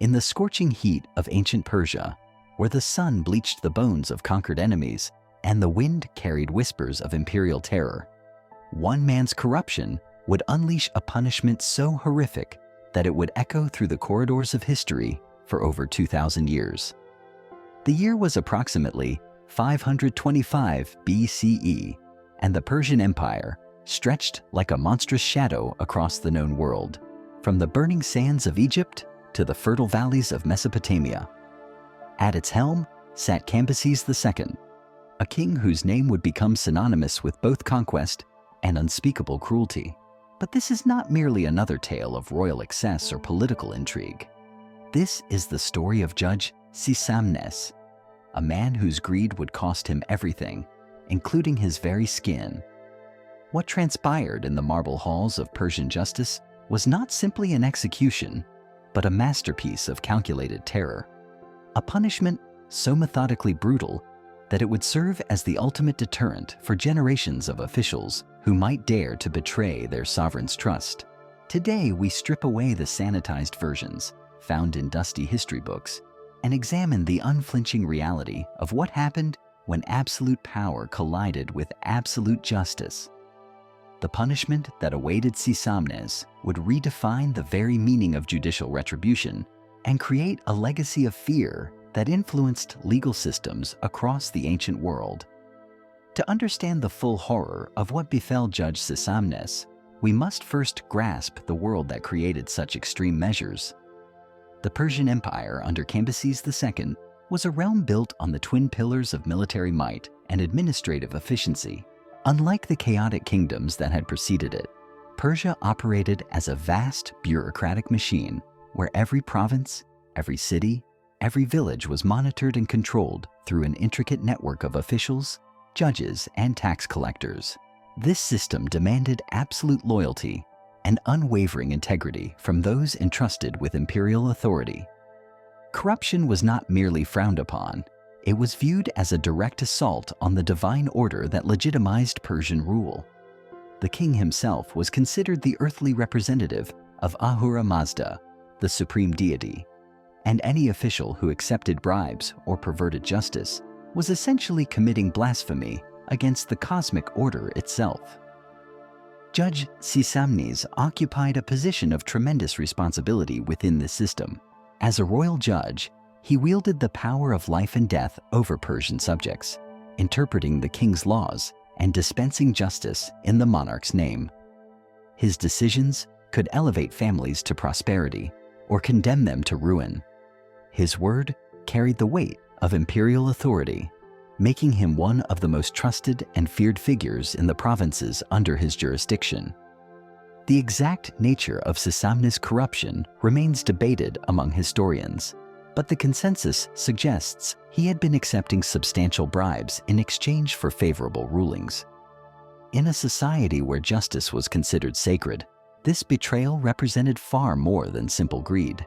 In the scorching heat of ancient Persia, where the sun bleached the bones of conquered enemies and the wind carried whispers of imperial terror, one man's corruption would unleash a punishment so horrific that it would echo through the corridors of history for over 2,000 years. The year was approximately 525 BCE, and the Persian Empire stretched like a monstrous shadow across the known world, from the burning sands of Egypt to the fertile valleys of Mesopotamia. At its helm sat Cambyses II, a king whose name would become synonymous with both conquest and unspeakable cruelty. But this is not merely another tale of royal excess or political intrigue. This is the story of Judge Sisamnes, a man whose greed would cost him everything, including his very skin. What transpired in the marble halls of Persian justice was not simply an execution, but a masterpiece of calculated terror. A punishment so methodically brutal that it would serve as the ultimate deterrent for generations of officials who might dare to betray their sovereign's trust. Today, we strip away the sanitized versions found in dusty history books and examine the unflinching reality of what happened when absolute power collided with absolute justice. The punishment that awaited Sisamnes would redefine the very meaning of judicial retribution and create a legacy of fear that influenced legal systems across the ancient world. To understand the full horror of what befell Judge Sisamnes, we must first grasp the world that created such extreme measures. The Persian Empire under Cambyses II was a realm built on the twin pillars of military might and administrative efficiency. Unlike the chaotic kingdoms that had preceded it, Persia operated as a vast bureaucratic machine where every province, every city, every village was monitored and controlled through an intricate network of officials, judges, and tax collectors. This system demanded absolute loyalty and unwavering integrity from those entrusted with imperial authority. Corruption was not merely frowned upon, it was viewed as a direct assault on the divine order that legitimized Persian rule. The king himself was considered the earthly representative of Ahura Mazda, the supreme deity, and any official who accepted bribes or perverted justice was essentially committing blasphemy against the cosmic order itself. Judge Sisamnes occupied a position of tremendous responsibility within this system. As a royal judge, he wielded the power of life and death over Persian subjects, interpreting the king's laws and dispensing justice in the monarch's name. His decisions could elevate families to prosperity or condemn them to ruin. His word carried the weight of imperial authority, making him one of the most trusted and feared figures in the provinces under his jurisdiction. The exact nature of Sisamnes' corruption remains debated among historians, but the consensus suggests he had been accepting substantial bribes in exchange for favorable rulings. In a society where justice was considered sacred, this betrayal represented far more than simple greed.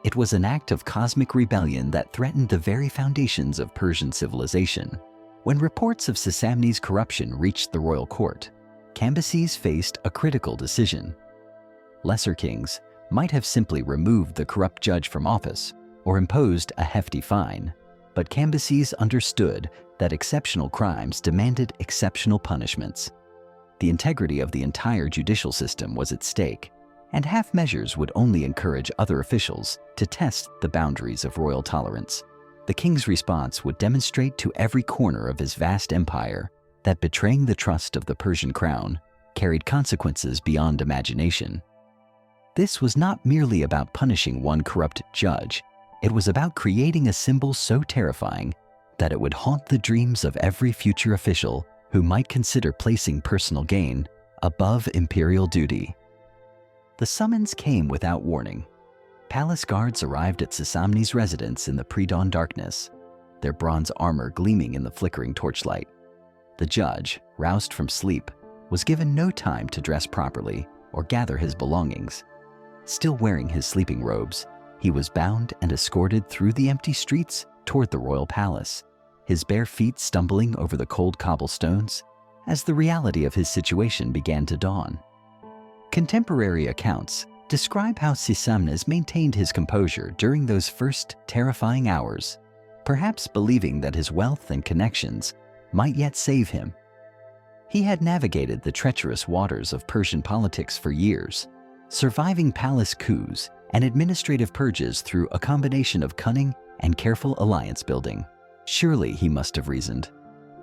It was an act of cosmic rebellion that threatened the very foundations of Persian civilization. When reports of Sisamnes' corruption reached the royal court, Cambyses faced a critical decision. Lesser kings might have simply removed the corrupt judge from office or imposed a hefty fine, but Cambyses understood that exceptional crimes demanded exceptional punishments. The integrity of the entire judicial system was at stake, and half measures would only encourage other officials to test the boundaries of royal tolerance. The king's response would demonstrate to every corner of his vast empire that betraying the trust of the Persian crown carried consequences beyond imagination. This was not merely about punishing one corrupt judge, it was about creating a symbol so terrifying that it would haunt the dreams of every future official who might consider placing personal gain above imperial duty. The summons came without warning. Palace guards arrived at Sisamnes' residence in the pre-dawn darkness, their bronze armor gleaming in the flickering torchlight. The judge, roused from sleep, was given no time to dress properly or gather his belongings. Still wearing his sleeping robes, he was bound and escorted through the empty streets toward the royal palace, his bare feet stumbling over the cold cobblestones as the reality of his situation began to dawn. Contemporary accounts describe how Sisamnes maintained his composure during those first terrifying hours, perhaps believing that his wealth and connections might yet save him. He had navigated the treacherous waters of Persian politics for years, surviving palace coups and administrative purges through a combination of cunning and careful alliance building. Surely, he must have reasoned,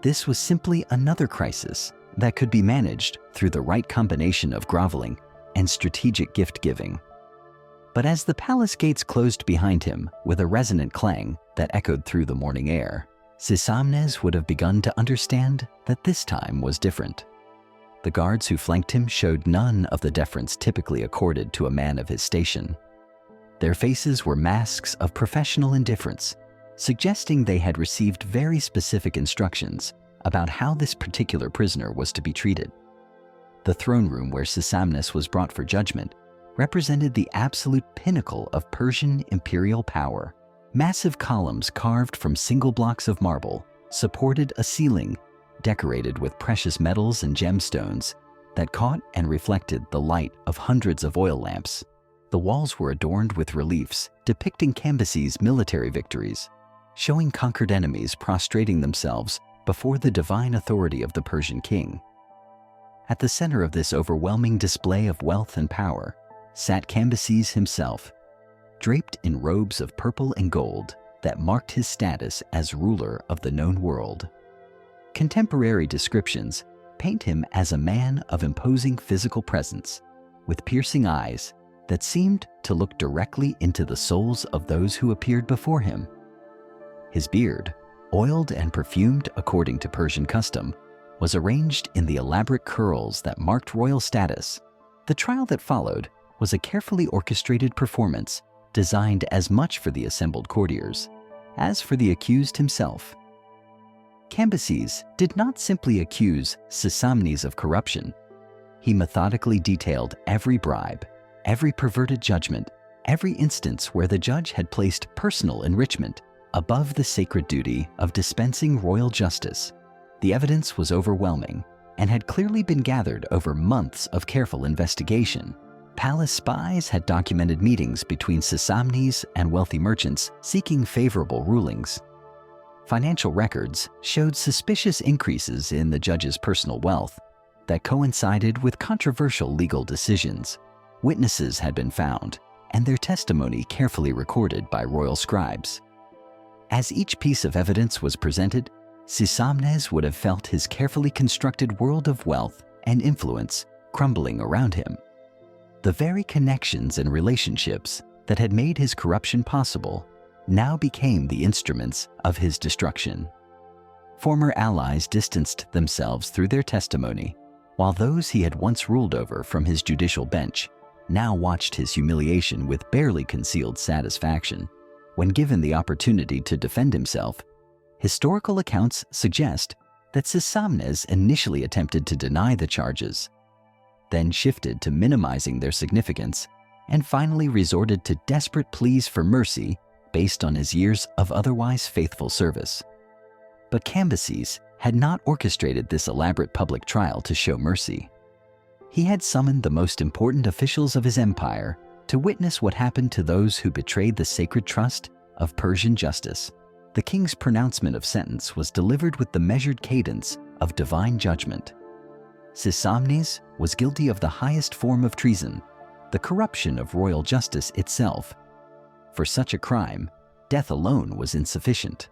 this was simply another crisis that could be managed through the right combination of groveling and strategic gift-giving. But as the palace gates closed behind him with a resonant clang that echoed through the morning air, Sisamnes would have begun to understand that this time was different. The guards who flanked him showed none of the deference typically accorded to a man of his station. Their faces were masks of professional indifference, suggesting they had received very specific instructions about how this particular prisoner was to be treated. The throne room where Sisamnes was brought for judgment represented the absolute pinnacle of Persian imperial power. Massive columns carved from single blocks of marble supported a ceiling decorated with precious metals and gemstones that caught and reflected the light of hundreds of oil lamps. The walls were adorned with reliefs depicting Cambyses' military victories, showing conquered enemies prostrating themselves before the divine authority of the Persian king. At the center of this overwhelming display of wealth and power sat Cambyses himself, draped in robes of purple and gold that marked his status as ruler of the known world. Contemporary descriptions paint him as a man of imposing physical presence, with piercing eyes that seemed to look directly into the souls of those who appeared before him. His beard, oiled and perfumed according to Persian custom, was arranged in the elaborate curls that marked royal status. The trial that followed was a carefully orchestrated performance designed as much for the assembled courtiers as for the accused himself. Cambyses did not simply accuse Sisamnes of corruption. He methodically detailed every bribe, every perverted judgment, every instance where the judge had placed personal enrichment above the sacred duty of dispensing royal justice. The evidence was overwhelming and had clearly been gathered over months of careful investigation. Palace spies had documented meetings between Sisamnes and wealthy merchants seeking favorable rulings. Financial records showed suspicious increases in the judge's personal wealth that coincided with controversial legal decisions. Witnesses had been found, and their testimony carefully recorded by royal scribes. As each piece of evidence was presented, Sisamnes would have felt his carefully constructed world of wealth and influence crumbling around him. The very connections and relationships that had made his corruption possible now became the instruments of his destruction. Former allies distanced themselves through their testimony, while those he had once ruled over from his judicial bench now watched his humiliation with barely concealed satisfaction. When given the opportunity to defend himself, historical accounts suggest that Sisamnes initially attempted to deny the charges, then shifted to minimizing their significance, and finally resorted to desperate pleas for mercy based on his years of otherwise faithful service. But Cambyses had not orchestrated this elaborate public trial to show mercy. He had summoned the most important officials of his empire to witness what happened to those who betrayed the sacred trust of Persian justice. The king's pronouncement of sentence was delivered with the measured cadence of divine judgment. Sisamnes was guilty of the highest form of treason, the corruption of royal justice itself. For such a crime, death alone was insufficient.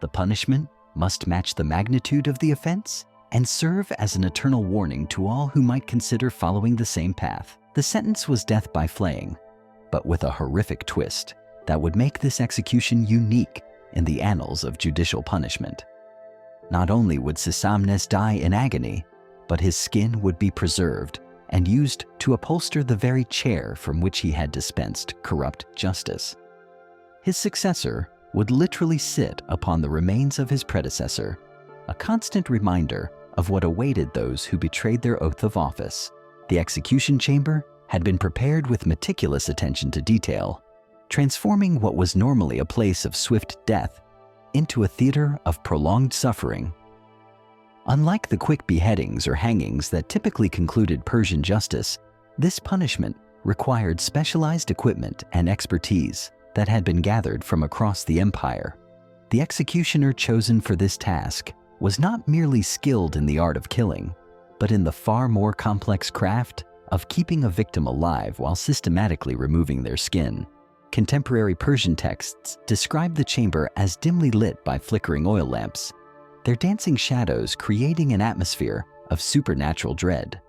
The punishment must match the magnitude of the offense and serve as an eternal warning to all who might consider following the same path. The sentence was death by flaying, but with a horrific twist that would make this execution unique in the annals of judicial punishment. Not only would Sisamnes die in agony, but his skin would be preserved and used to upholster the very chair from which he had dispensed corrupt justice. His successor would literally sit upon the remains of his predecessor, a constant reminder of what awaited those who betrayed their oath of office. The execution chamber had been prepared with meticulous attention to detail, transforming what was normally a place of swift death into a theater of prolonged suffering. Unlike the quick beheadings or hangings that typically concluded Persian justice, this punishment required specialized equipment and expertise that had been gathered from across the empire. The executioner chosen for this task was not merely skilled in the art of killing, but in the far more complex craft of keeping a victim alive while systematically removing their skin. Contemporary Persian texts describe the chamber as dimly lit by flickering oil lamps, their dancing shadows creating an atmosphere of supernatural dread.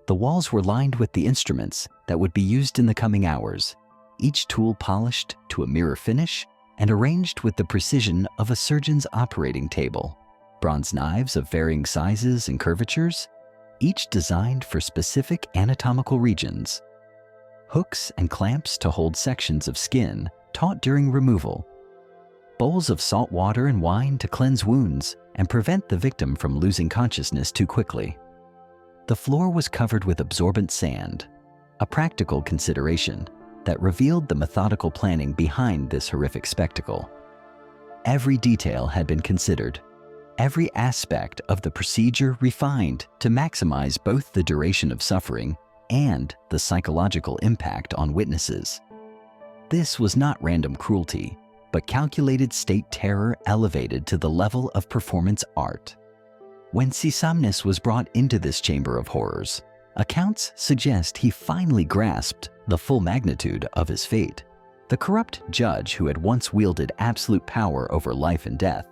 The walls were lined with the instruments that would be used in the coming hours, each tool polished to a mirror finish and arranged with the precision of a surgeon's operating table. Bronze knives of varying sizes and curvatures, each designed for specific anatomical regions. Hooks and clamps to hold sections of skin taut during removal. Bowls of salt water and wine to cleanse wounds and prevent the victim from losing consciousness too quickly. The floor was covered with absorbent sand, a practical consideration that revealed the methodical planning behind this horrific spectacle. Every detail had been considered, every aspect of the procedure refined to maximize both the duration of suffering and the psychological impact on witnesses. This was not random cruelty, but calculated state terror elevated to the level of performance art. When Sisamnes was brought into this chamber of horrors, accounts suggest he finally grasped the full magnitude of his fate. The corrupt judge who had once wielded absolute power over life and death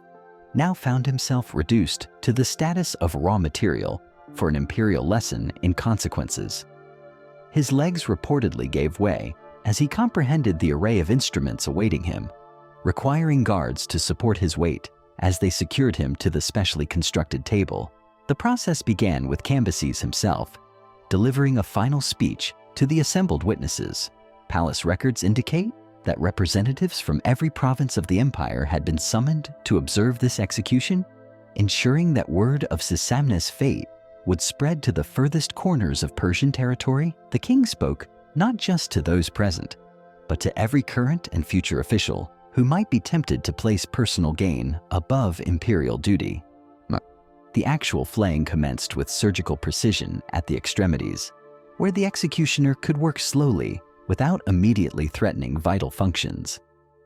now found himself reduced to the status of raw material for an imperial lesson in consequences. His legs reportedly gave way as he comprehended the array of instruments awaiting him, requiring guards to support his weight as they secured him to the specially constructed table. The process began with Cambyses himself, delivering a final speech to the assembled witnesses. Palace records indicate that representatives from every province of the empire had been summoned to observe this execution, ensuring that word of Sisamnes' fate would spread to the furthest corners of Persian territory. The king spoke not just to those present, but to every current and future official who might be tempted to place personal gain above imperial duty. The actual flaying commenced with surgical precision at the extremities, where the executioner could work slowly without immediately threatening vital functions.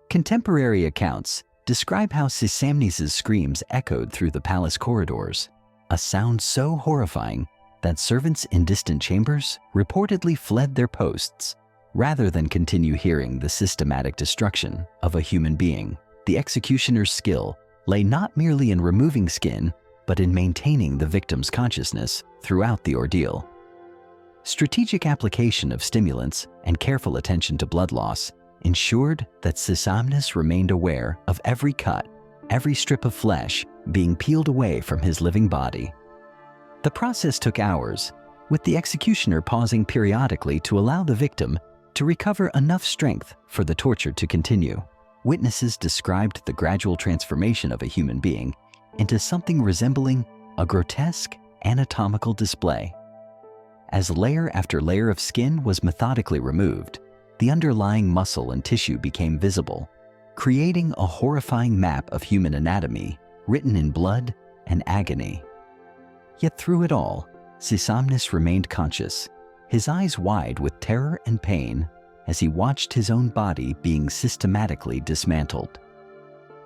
Contemporary accounts describe how Sisamnes' screams echoed through the palace corridors, a sound so horrifying that servants in distant chambers reportedly fled their posts rather than continue hearing the systematic destruction of a human being. The executioner's skill lay not merely in removing skin, but in maintaining the victim's consciousness throughout the ordeal. Strategic application of stimulants and careful attention to blood loss ensured that Sisamnes remained aware of every cut, every strip of flesh being peeled away from his living body. The process took hours, with the executioner pausing periodically to allow the victim to recover enough strength for the torture to continue. Witnesses described the gradual transformation of a human being into something resembling a grotesque anatomical display. As layer after layer of skin was methodically removed, the underlying muscle and tissue became visible, creating a horrifying map of human anatomy written in blood and agony. Yet through it all, Sisamnes remained conscious, his eyes wide with terror and pain as he watched his own body being systematically dismantled.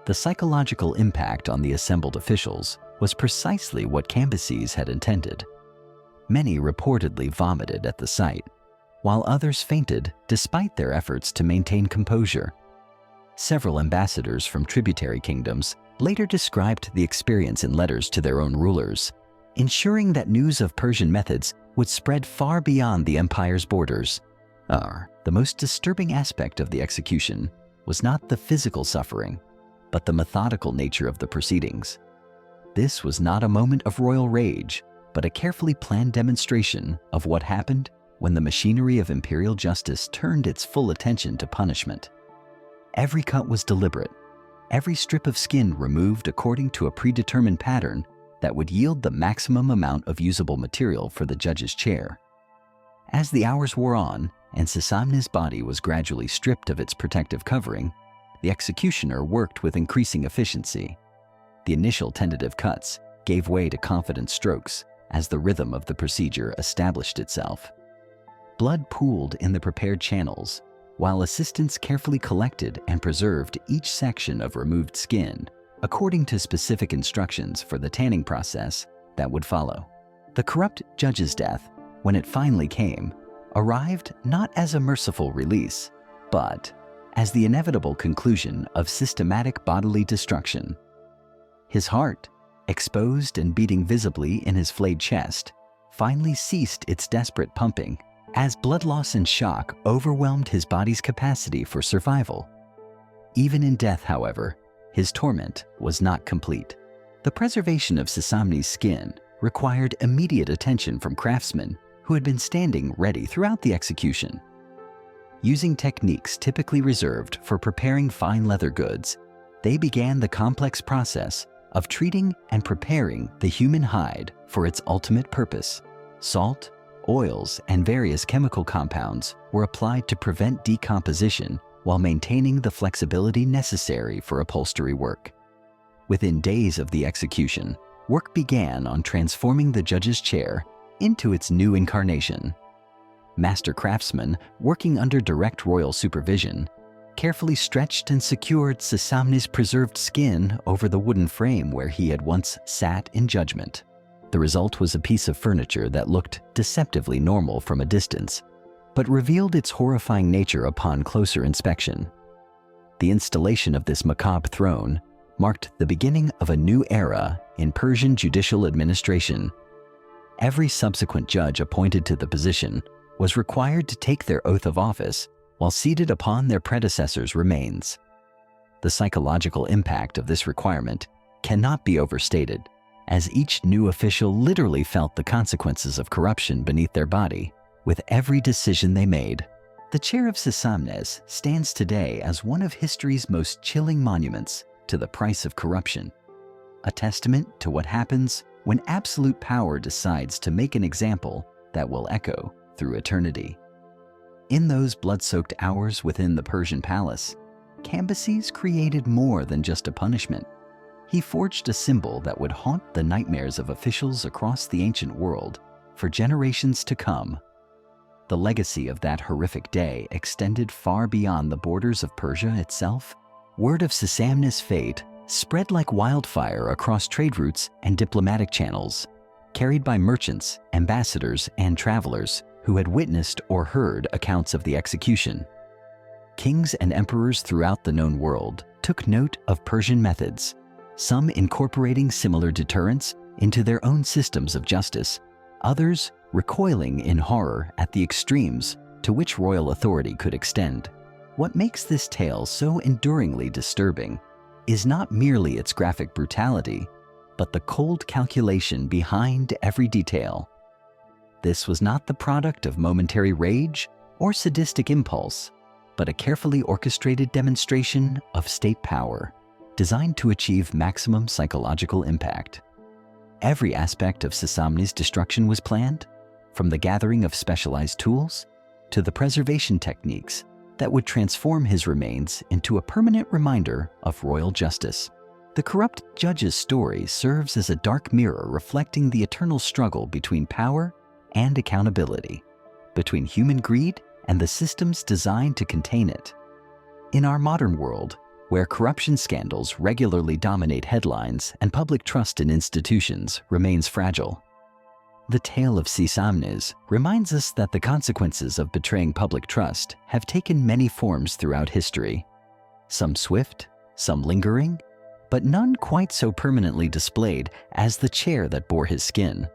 The psychological impact on the assembled officials was precisely what Cambyses had intended. Many reportedly vomited at the sight, while others fainted despite their efforts to maintain composure. Several ambassadors from tributary kingdoms later described the experience in letters to their own rulers, ensuring that news of Persian methods would spread far beyond the empire's borders. The most disturbing aspect of the execution was not the physical suffering, but the methodical nature of the proceedings. This was not a moment of royal rage, but a carefully planned demonstration of what happened when the machinery of imperial justice turned its full attention to punishment. Every cut was deliberate, every strip of skin removed according to a predetermined pattern that would yield the maximum amount of usable material for the judge's chair. As the hours wore on and Sisamnes' body was gradually stripped of its protective covering, the executioner worked with increasing efficiency. The initial tentative cuts gave way to confident strokes as the rhythm of the procedure established itself. blood pooled in the prepared channels, while assistants carefully collected and preserved each section of removed skin according to specific instructions for the tanning process that would follow. The corrupt judge's death, when it finally came, arrived not as a merciful release, but as the inevitable conclusion of systematic bodily destruction. His heart, exposed and beating visibly in his flayed chest, finally ceased its desperate pumping as blood loss and shock overwhelmed his body's capacity for survival. Even in death, however, his torment was not complete. The preservation of Sisamnes' skin required immediate attention from craftsmen who had been standing ready throughout the execution. Using techniques typically reserved for preparing fine leather goods, they began the complex process of treating and preparing the human hide for its ultimate purpose. Salt, oils, and various chemical compounds were applied to prevent decomposition while maintaining the flexibility necessary for upholstery work. Within days of the execution, work began on transforming the judge's chair into its new incarnation. Master craftsmen, working under direct royal supervision, carefully stretched and secured Sisamnes' preserved skin over the wooden frame where he had once sat in judgment. The result was a piece of furniture that looked deceptively normal from a distance, but revealed its horrifying nature upon closer inspection. The installation of this macabre throne marked the beginning of a new era in Persian judicial administration. Every subsequent judge appointed to the position was required to take their oath of office while seated upon their predecessors' remains. The psychological impact of this requirement cannot be overstated, as each new official literally felt the consequences of corruption beneath their body with every decision they made. The chair of Sisamnes stands today as one of history's most chilling monuments to the price of corruption, a testament to what happens when absolute power decides to make an example that will echo through eternity. In those blood-soaked hours within the Persian palace, Cambyses created more than just a punishment. He forged a symbol that would haunt the nightmares of officials across the ancient world for generations to come. The legacy of that horrific day extended far beyond the borders of Persia itself. Word of Sisamnes' fate spread like wildfire across trade routes and diplomatic channels, carried by merchants, ambassadors, and travelers who had witnessed or heard accounts of the execution. Kings and emperors throughout the known world took note of Persian methods, some incorporating similar deterrents into their own systems of justice, others recoiling in horror at the extremes to which royal authority could extend. What makes this tale so enduringly disturbing is not merely its graphic brutality, but the cold calculation behind every detail. This was not the product of momentary rage or sadistic impulse, but a carefully orchestrated demonstration of state power, designed to achieve maximum psychological impact. Every aspect of Sisamnes' destruction was planned, from the gathering of specialized tools to the preservation techniques that would transform his remains into a permanent reminder of royal justice. The corrupt judge's story serves as a dark mirror reflecting the eternal struggle between power and accountability, between human greed and the systems designed to contain it. In our modern world, where corruption scandals regularly dominate headlines and public trust in institutions remains fragile, the tale of Sisamnes reminds us that the consequences of betraying public trust have taken many forms throughout history, some swift, some lingering, but none quite so permanently displayed as the chair that bore his skin.